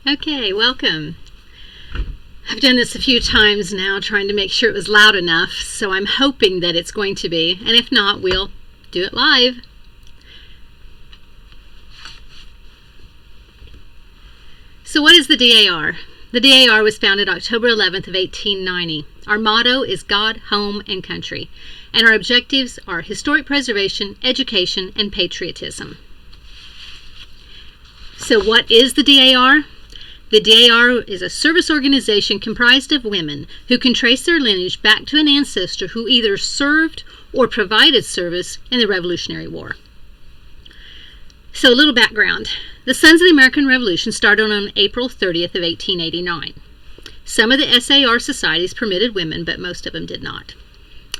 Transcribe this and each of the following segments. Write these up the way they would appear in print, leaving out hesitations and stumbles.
Okay, welcome. I've done this a few times now, trying to make sure it was loud enough, so I'm hoping that it's going to be, and if not, we'll do it live. So what is the DAR? The DAR was founded October 11th of 1890. Our motto is God, Home, and Country, and our objectives are historic preservation, education, and patriotism. So what is the DAR? The DAR is a service organization comprised of women who can trace their lineage back to an ancestor who either served or provided service in the Revolutionary War. So a little background. The Sons of the American Revolution started on April 30th of 1889. Some of the SAR societies permitted women, but most of them did not.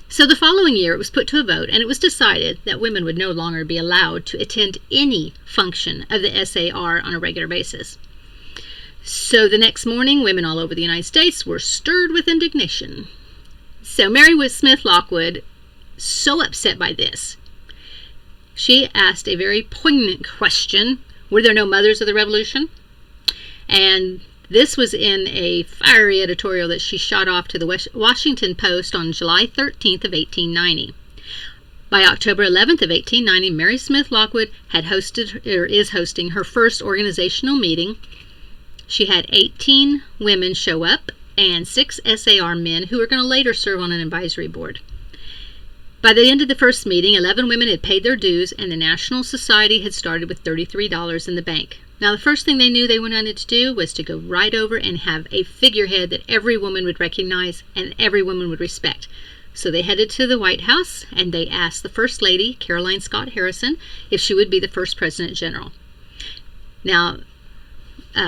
So the following year it was put to a vote, and it was decided that women would no longer be allowed to attend any function of the SAR on a regular basis. So the next morning, women all over the United States were stirred with indignation. So Mary Smith Lockwood, so upset by this, she asked a very poignant question: were there no mothers of the Revolution? And this was in a fiery editorial that she shot off to the Washington Post on July 13th of 1890. By October 11th of 1890, Mary Smith Lockwood had hosted, or is hosting, her first organizational meeting. She had 18 women show up and 6 SAR men who were going to later serve on an advisory board. By the end of the first meeting, 11 women had paid their dues, and the National Society had started with $33 in the bank. Now, the first thing they knew they wanted to do was to go right over and have a figurehead that every woman would recognize and every woman would respect. So they headed to the White House, and they asked the First Lady, Caroline Scott Harrison, if she would be the first President General. Now,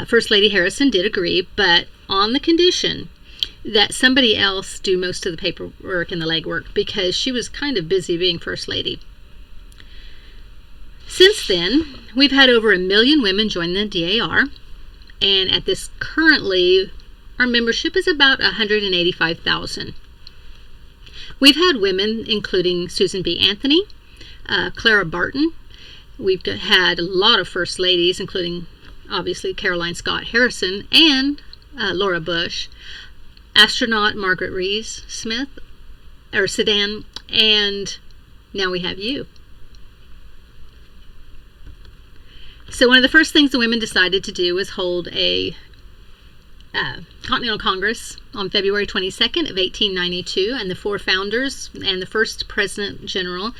First Lady Harrison did agree, but on the condition that somebody else do most of the paperwork and the legwork, because she was kind of busy being First Lady. Since then, we've had over 1 million women join the DAR, and at this currently, our membership is about 185,000. We've had women including Susan B. Anthony, Clara Barton. We've had a lot of First Ladies, including obviously Caroline Scott Harrison and Laura Bush, astronaut Margaret Rees Smith, or Sedan, and now we have you. So one of the first things the women decided to do was hold a Continental Congress on February 22nd of 1892, and the 4 founders and the first President General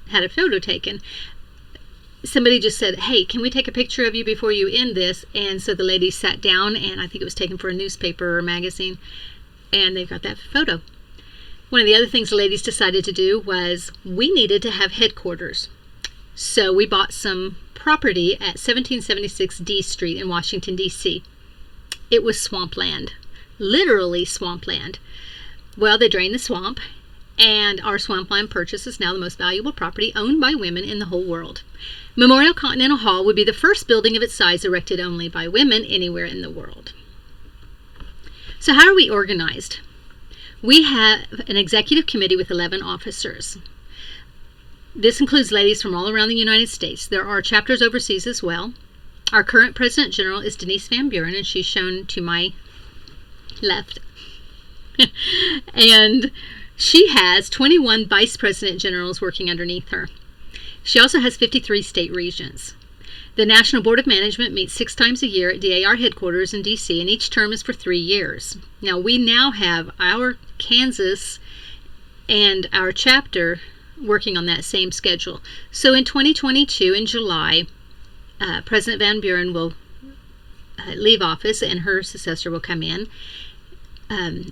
had a photo taken. Somebody just said, "Hey, can we take a picture of you before you end this?" And so the ladies sat down, and I think it was taken for a newspaper or magazine, and they got that photo. One of the other things the ladies decided to do was we needed to have headquarters. So we bought some property at 1776 D Street in Washington, D.C. It was swampland, literally swampland. Well, they drained the swamp, and our swampland purchase is now the most valuable property owned by women in the whole world. Memorial Continental Hall would be the first building of its size erected only by women anywhere in the world. So how are we organized? We have an executive committee with 11 officers. This includes ladies from all around the United States. There are chapters overseas as well. Our current President General is Denise Van Buren, and she's shown to my left. And she has 21 Vice President Generals working underneath her. She also has 53 state regions. The National Board of Management meets 6 times a year at DAR headquarters in D.C., and each term is for 3 years. Now, we now have our Kansas and our chapter working on that same schedule. So in 2022, in July, President Van Buren will leave office, and her successor will come in.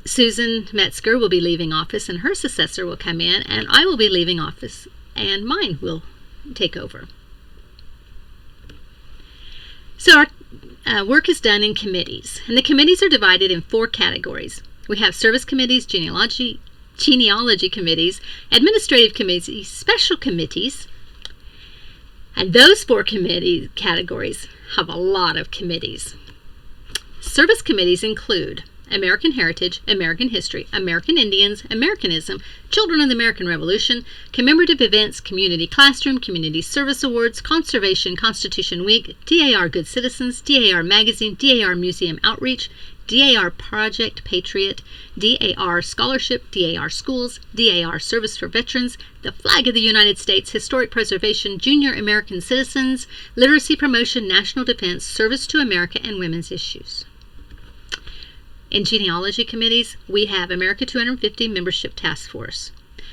Susan Metzger will be leaving office, and her successor will come in, and I will be leaving office, and mine will take over. So our work is done in committees, and the committees are divided in 4 categories. We have service committees, genealogy committees, administrative committees, special committees, and those 4 committee categories have a lot of committees. Service committees include American Heritage, American History, American Indians, Americanism, Children of the American Revolution, Commemorative Events, Community Classroom, Community Service Awards, Conservation, Constitution Week, DAR Good Citizens, DAR Magazine, DAR Museum Outreach, DAR Project Patriot, DAR Scholarship, DAR Schools, DAR Service for Veterans, the Flag of the United States, Historic Preservation, Junior American Citizens, Literacy Promotion, National Defense, Service to America, and Women's Issues. In genealogy committees, we have America 250 Membership Task Force.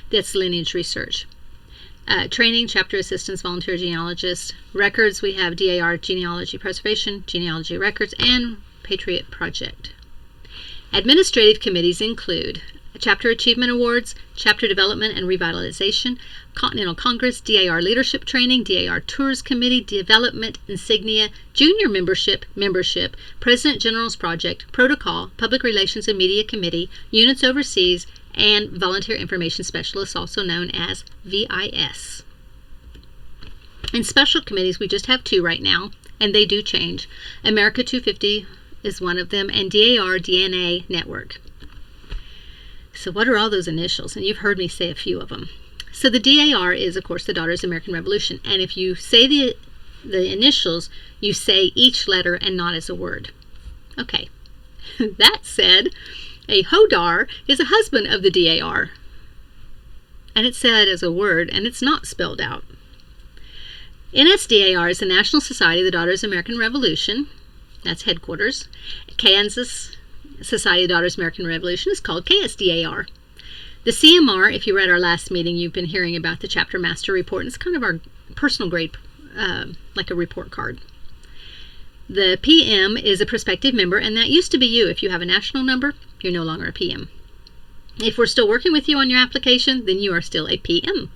That's lineage research. Training, chapter assistants, volunteer genealogists. Records, we have DAR Genealogy Preservation, Genealogy Records, and Patriot Project. Administrative committees include Chapter Achievement Awards, Chapter Development and Revitalization, Continental Congress, DAR Leadership Training, DAR Tours Committee, Development Insignia, Junior Membership, President General's Project, Protocol, Public Relations and Media Committee, Units Overseas, and Volunteer Information Specialists, also known as VIS. In special committees, we just have 2 right now, and they do change. America 250 is one of them, and DAR DNA Network. So what are all those initials? And you've heard me say a few of them. So the DAR is, of course, the Daughters of the American Revolution. And if you say the initials, you say each letter and not as a word. Okay. That said, a HODAR is a husband of the DAR. And it's said as a word, and it's not spelled out. NSDAR is the National Society of the Daughters of the American Revolution. That's headquarters. Kansas Society of Daughters of the American Revolution is called KSDAR. The CMR, if you were at our last meeting, you've been hearing about the Chapter Master Report, and it's kind of our personal grade, like a report card. The PM is a prospective member, and that used to be you. If you have a national number, you're no longer a PM. If we're still working with you on your application, then you are still a PM.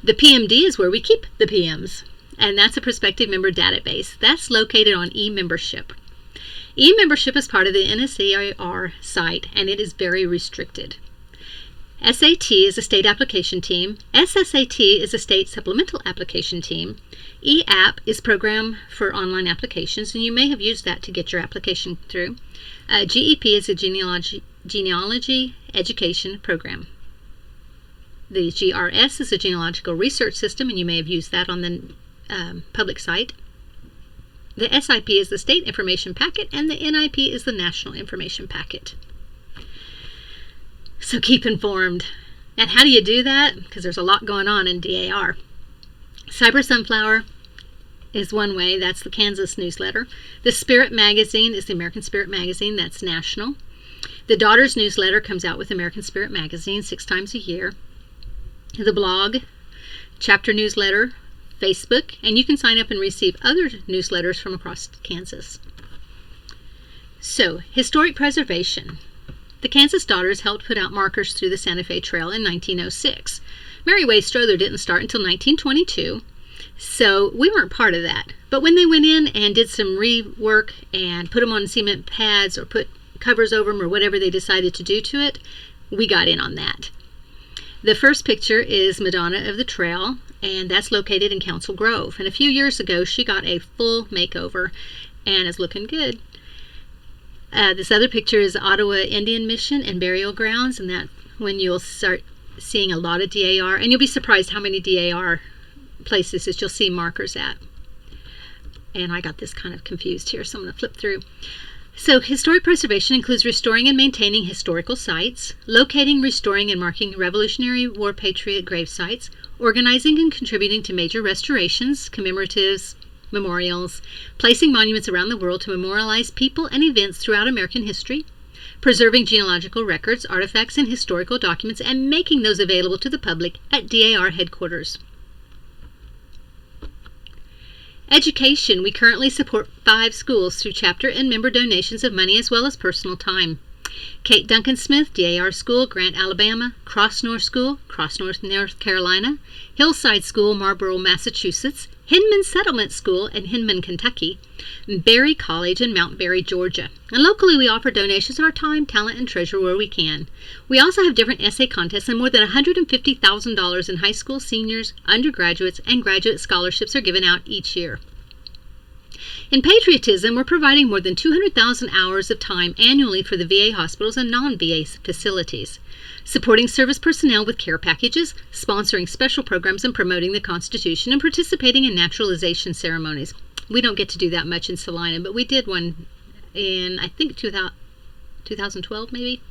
The PMD is where we keep the PMs, and that's a prospective member database. That's located on eMembership. eMembership is part of the NSDAR site, and it is very restricted. SAT is a state application team. SSAT is a state supplemental application team. EAP is program for online applications, and you may have used that to get your application through. GEP is a genealogy education program. The GRS is a genealogical research system, and you may have used that on the public site. The SIP is the state information packet, and the NIP is the national information packet. So keep informed. And how do you do that? Because there's a lot going on in DAR. Cyber Sunflower is one way. That's the Kansas newsletter. The Spirit Magazine is the American Spirit Magazine. That's national. The Daughters newsletter comes out with American Spirit Magazine 6 times a year. The blog, chapter newsletter, Facebook, and you can sign up and receive other newsletters from across Kansas. So, historic preservation. The Kansas Daughters helped put out markers through the Santa Fe Trail in 1906. Mary Way Strother didn't start until 1922, so we weren't part of that. But when they went in and did some rework and put them on cement pads or put covers over them or whatever they decided to do to it, we got in on that. The first picture is Madonna of the Trail, and that's located in Council Grove. And a few years ago, she got a full makeover and is looking good. This other picture is Ottawa Indian Mission and Burial Grounds, and that's when you'll start seeing a lot of DAR, and you'll be surprised how many DAR places that you'll see markers at. And I got this kind of confused here, so I'm going to flip through. So historic preservation includes restoring and maintaining historical sites, locating, restoring, and marking Revolutionary War Patriot grave sites, organizing and contributing to major restorations, commemoratives, memorials, placing monuments around the world to memorialize people and events throughout American history, preserving genealogical records, artifacts, and historical documents, and making those available to the public at DAR headquarters. Education. We currently support 5 schools through chapter and member donations of money as well as personal time. Kate Duncan Smith, DAR School, Grant, Alabama; Cross North School, Cross North, North Carolina; Hillside School, Marlborough, Massachusetts; Hinman Settlement School in Hinman, Kentucky; Berry College in Mount Berry, Georgia. And locally, we offer donations of our time, talent, and treasure where we can. We also have different essay contests, and more than $150,000 in high school seniors, undergraduates, and graduate scholarships are given out each year. In patriotism, we're providing more than 200,000 hours of time annually for the VA hospitals and non-VA facilities, supporting service personnel with care packages, sponsoring special programs, and promoting the Constitution, and participating in naturalization ceremonies. We don't get to do that much in Salina, but we did one in, I think, 2012 maybe.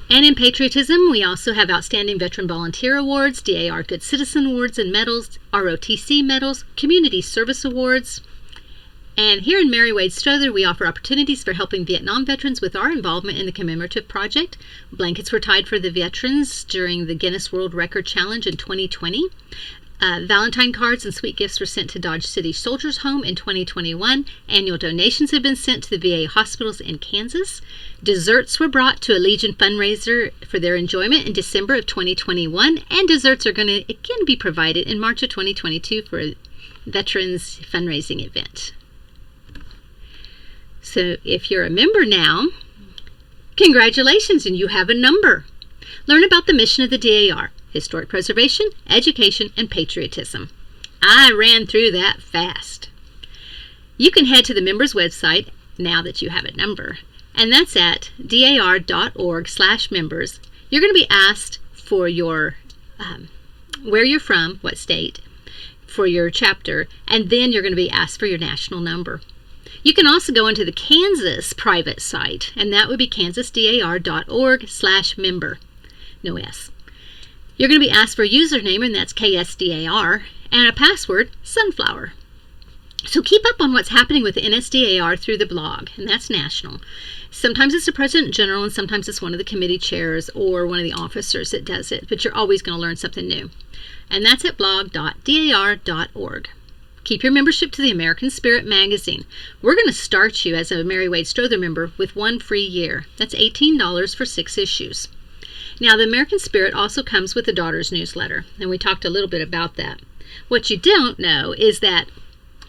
And in patriotism, we also have Outstanding Veteran Volunteer Awards, DAR Good Citizen Awards and Medals, ROTC Medals, Community Service Awards. And here in Mary Wade Strother, we offer opportunities for helping Vietnam veterans with our involvement in the commemorative project. Blankets were tied for the veterans during the Guinness World Record Challenge in 2020. Valentine cards and sweet gifts were sent to Dodge City Soldiers Home in 2021. Annual donations have been sent to the VA hospitals in Kansas. Desserts were brought to a Legion fundraiser for their enjoyment in December of 2021. And desserts are going to again be provided in March of 2022 for a veterans fundraising event. So if you're a member now, congratulations, and you have a number. Learn about the mission of the DAR. Historic preservation, education, and patriotism. I ran through that fast. You can head to the members' website now that you have a number, and that's at dar.org/members. You're going to be asked for your where you're from, what state, for your chapter, and then you're going to be asked for your national number. You can also go into the Kansas private site, and that would be kansasdar.org/member. No S. You're going to be asked for a username, and that's KSDAR, and a password, Sunflower. So keep up on what's happening with the NSDAR through the blog, and that's national. Sometimes it's the President General, and sometimes it's one of the committee chairs or one of the officers that does it, but you're always going to learn something new. And that's at blog.dar.org. Keep your membership to the American Spirit magazine. We're going to start you as a Mary Wade Strother member with one free year. That's $18 for 6 issues. Now, the American Spirit also comes with the Daughters newsletter, and we talked a little bit about that. What you don't know is that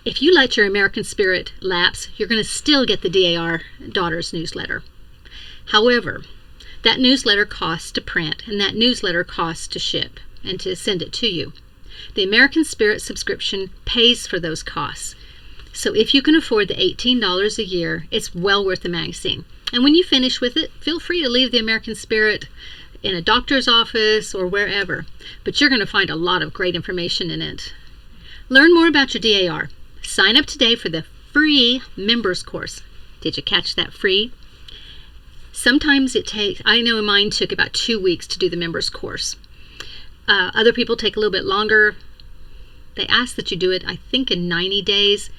if you let your American Spirit lapse, you're going to still get the DAR Daughters newsletter. However, that newsletter costs to print, and that newsletter costs to ship and to send it to you. The American Spirit subscription pays for those costs. So if you can afford the $18 a year, it's well worth the magazine. And when you finish with it, feel free to leave the American Spirit in a doctor's office or wherever, but you're going to find a lot of great information in it. Learn more about your DAR. Sign up today for the free members course. Did you catch that free? Sometimes it takes, I know mine took about 2 weeks to do the members course. Other people take a little bit longer. They ask that you do it, I think, in 90 days.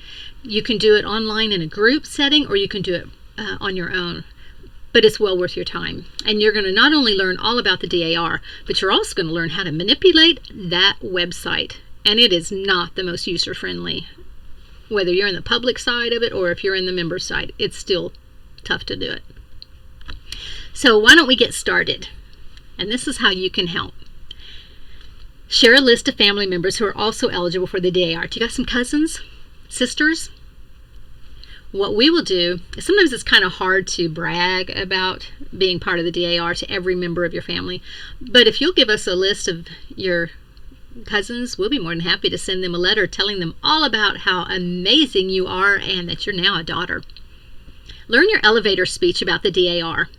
You can do it online in a group setting, or you can do it on your own. But it's well worth your time. And you're going to not only learn all about the DAR, but you're also going to learn how to manipulate that website. And it is not the most user-friendly. Whether you're in the public side of it or if you're in the member side, it's still tough to do it. So why don't we get started? And this is how you can help. Share a list of family members who are also eligible for the DAR. Do you got some cousins, sisters? What we will do is sometimes it's kind of hard to brag about being part of the DAR to every member of your family. But if you'll give us a list of your cousins, we'll be more than happy to send them a letter telling them all about how amazing you are and that you're now a daughter. Learn your elevator speech about the DAR.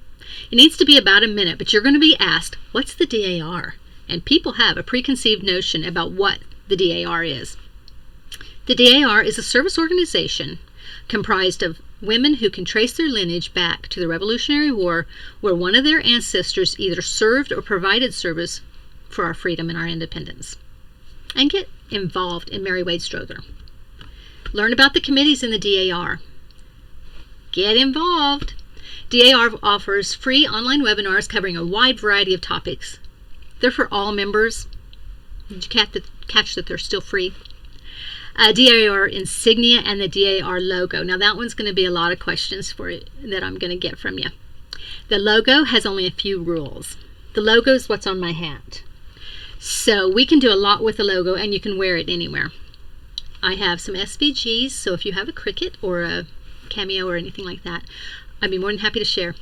It needs to be about a minute, but you're going to be asked, what's the DAR? And people have a preconceived notion about what the DAR is. The DAR is a service organization comprised of women who can trace their lineage back to the Revolutionary War, where one of their ancestors either served or provided service for our freedom and our independence. And get involved in Mary Wade Strother. Learn about the committees in the DAR. Get involved. DAR offers free online webinars covering a wide variety of topics. They're for all members. Did you catch that they're still free? DAR insignia and the DAR logo. Now that one's going to be a lot of questions for it that I'm going to get from you. The logo has only a few rules. The logo is what's on my hat. So we can do a lot with the logo, and you can wear it anywhere. I have some SVGs, so if you have a Cricut or a Cameo or anything like that, I'd be more than happy to share.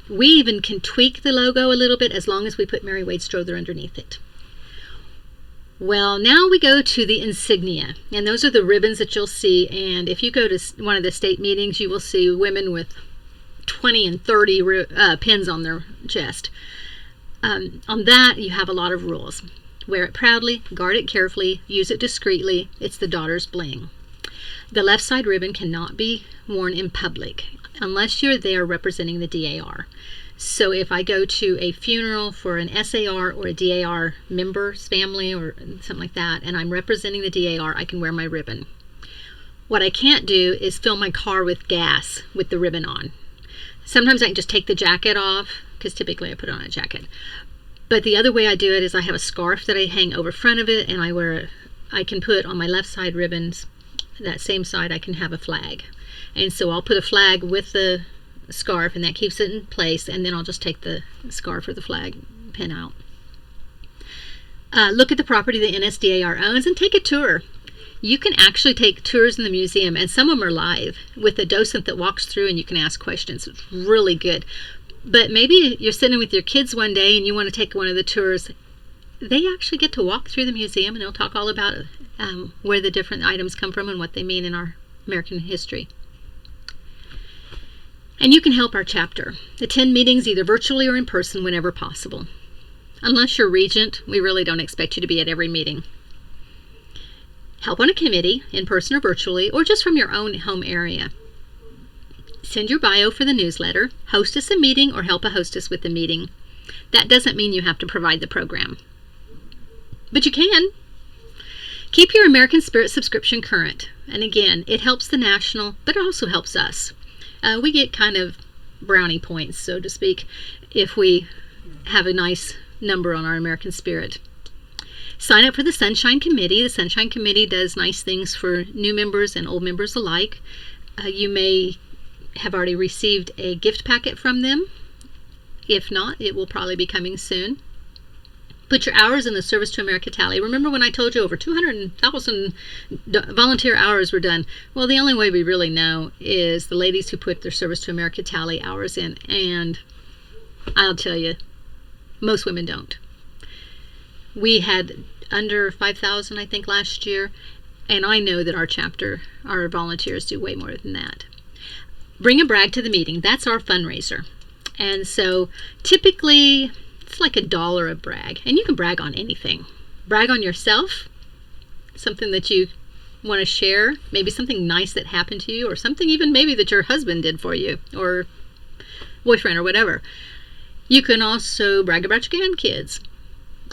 We even can tweak the logo a little bit as long as we put Mary Wade Strother underneath it. Well, now we go to the insignia, and those are the ribbons that you'll see. And if you go to one of the state meetings, you will see women with 20 and 30 pins on their chest. On that, you have a lot of rules. Wear it proudly, guard it carefully, use it discreetly. It's the daughter's bling. The left side ribbon cannot be worn in public unless you're there representing the DAR. So if I go to a funeral for an SAR or a DAR member's family or something like that, and I'm representing the DAR, I can wear my ribbon. What I can't do is fill my car with gas with the ribbon on. Sometimes I can just take the jacket off, because typically I put on a jacket. But the other way I do it is I have a scarf that I hang over front of it, and I can put on my left side ribbons, that same side I can have a flag. And so I'll put a flag with the scarf, and that keeps it in place, and then I'll just take the scarf or the flag pin out. Look at the property the NSDAR owns and take a tour. You can actually take tours in the museum, and some of them are live with a docent that walks through and you can ask questions. It's really good. But maybe you're sitting with your kids one day and you want to take one of the tours. They actually get to walk through the museum, and they'll talk all about where the different items come from and what they mean in our American history. And you can help our chapter. Attend meetings either virtually or in person whenever possible. Unless you're regent, we really don't expect you to be at every meeting. Help on a committee, in person or virtually, or just from your own home area. Send your bio for the newsletter, hostess a meeting, or help a hostess with the meeting. That doesn't mean you have to provide the program, but you can. Keep your American Spirit subscription current. And again, it helps the national, but it also helps us. We get kind of brownie points, so to speak, if we have a nice number on our American Spirit. Sign up for the Sunshine Committee. The Sunshine Committee does nice things for new members and old members alike. You may have already received a gift packet from them. If not, it will probably be coming soon. Put your hours in the Service to America tally. Remember when I told you over 200,000 volunteer hours were done? Well, the only way we really know is the ladies who put their Service to America tally hours in. And I'll tell you, most women don't. We had under 5,000, I think, last year. And I know that our chapter, our volunteers do way more than that. Bring a brag to the meeting. That's our fundraiser. And so typically it's like $1 a brag, and you can brag on anything. Brag on yourself, something that you want to share, maybe something nice that happened to you, or something even maybe that your husband did for you, or boyfriend, or whatever. You can also brag about your grandkids,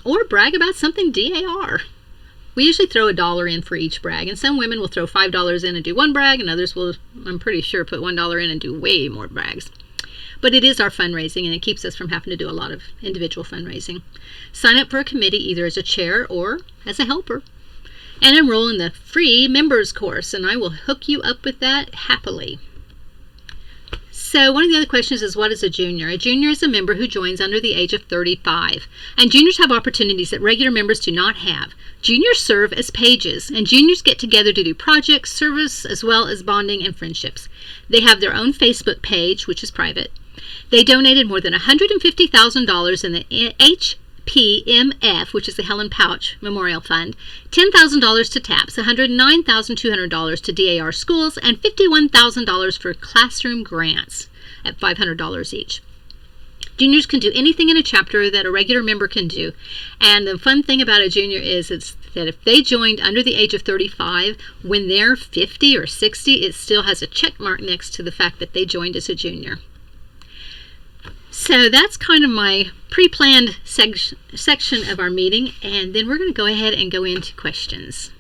or brag about something DAR. We usually throw $1 in for each brag, and some women will throw $5 in and do one brag, and others will, I'm pretty sure, put $1 in and do way more brags. But it is our fundraising, and it keeps us from having to do a lot of individual fundraising. Sign up for a committee either as a chair or as a helper. And enroll in the free members course, and I will hook you up with that happily. So one of the other questions is, what is a junior? A junior is a member who joins under the age of 35. And juniors have opportunities that regular members do not have. Juniors serve as pages, and juniors get together to do projects, service, as well as bonding and friendships. They have their own Facebook page, which is private. They donated more than $150,000 in the HPMF, which is the Helen Pouch Memorial Fund, $10,000 to TAPS, $109,200 to DAR schools, and $51,000 for classroom grants at $500 each. Juniors can do anything in a chapter that a regular member can do. And the fun thing about a junior is that if they joined under the age of 35, when they're 50 or 60, it still has a check mark next to the fact that they joined as a junior. So that's kind of my pre-planned section of our meeting, and then we're going to go ahead and go into questions.